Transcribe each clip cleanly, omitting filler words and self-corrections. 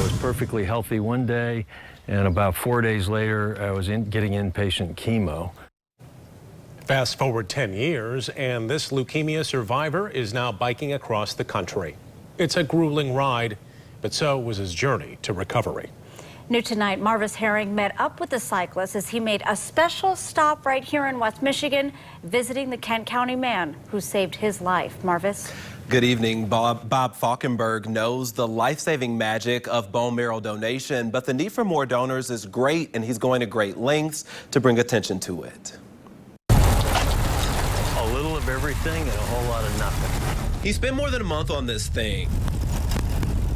was perfectly healthy one day, and about 4 days later, I was getting inpatient chemo. Fast forward 10 years, and this leukemia survivor is now biking across the country. It's a grueling ride, but so was his journey to recovery. New tonight, Marvis Herring met up with the cyclist as he made a special stop right here in West Michigan, visiting the Kent County man who saved his life. Marvis? Good evening. Bob Falkenberg knows the life-saving magic of bone marrow donation, but the need for more donors is great, and he's going to great lengths to bring attention to it. A little of everything and a whole lot of nothing. He spent more than a month on this thing.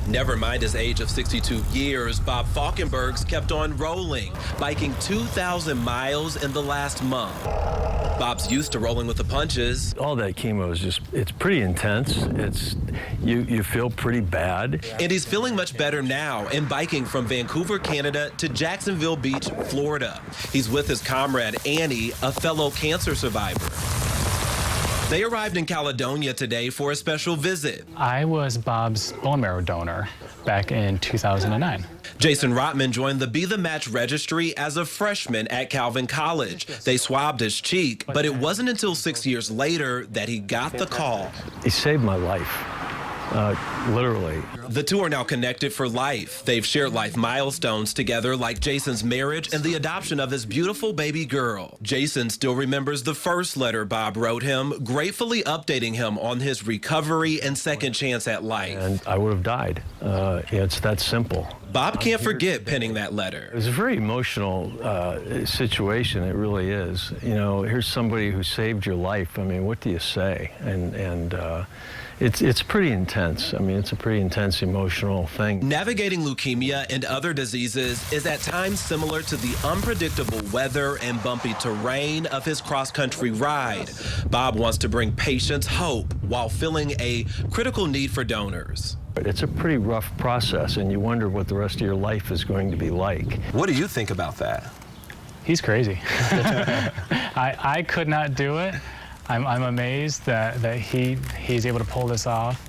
Never mind his age of 62 years, Bob Falkenberg's kept on rolling, biking 2,000 miles in the last month. Bob's used to rolling with the punches. All that chemo is just, it's pretty intense. You feel pretty bad. And he's feeling much better now and biking from Vancouver, Canada to Jacksonville Beach, Florida. He's with his comrade Annie, a fellow cancer survivor. They arrived in Caledonia today for a special visit. I was Bob's bone marrow donor back in 2009. Jason Rotman joined the Be the Match registry as a freshman at Calvin College. They swabbed his cheek, but it wasn't until 6 years later that he got the call. He saved my life. Literally. The two are now connected for life. They've shared life milestones together, like Jason's marriage and the adoption of his beautiful baby girl. Jason still remembers the first letter Bob wrote him, gratefully updating him on his recovery and second chance at life. And I would have died. It's that simple. Bob can't forget penning that letter. It's a very emotional situation. It really is. You know, here's somebody who saved your life. I mean, what do you say? And it's pretty intense. I mean, it's a pretty intense emotional thing. Navigating leukemia and other diseases is at times similar to the unpredictable weather and bumpy terrain of his cross-country ride. Bob wants to bring patients hope while feeling a critical need for donors. It's a pretty rough process, and you wonder what the rest of your life is going to be like. What do you think about that? He's crazy. I could not do it. I'm amazed that he's able to pull this off.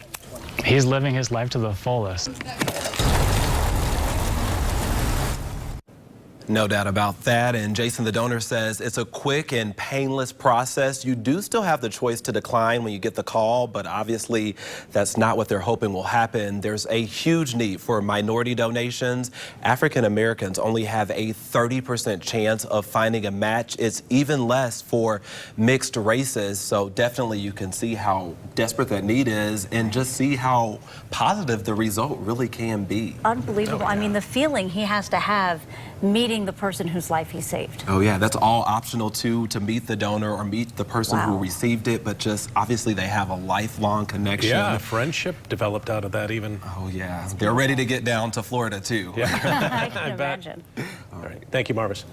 He's living his life to the fullest. No doubt about that, and Jason the donor says it's a quick and painless process. You do still have the choice to decline when you get the call, but obviously that's not what they're hoping will happen. There's a huge need for minority donations. African Americans only have a 30% chance of finding a match. It's even less for mixed races, so definitely you can see how desperate that need is and just see how positive the result really can be. Unbelievable. Oh, yeah. I mean, the feeling he has to have meeting the person whose life he saved. Oh yeah, that's all optional too, to meet the donor or meet the person Wow. who received it, but just obviously they have a lifelong connection. Yeah, a friendship developed out of that even. Oh yeah, they're ready to get down to Florida too. Yeah. I can I bet. imagine. All right, thank you, Marvis.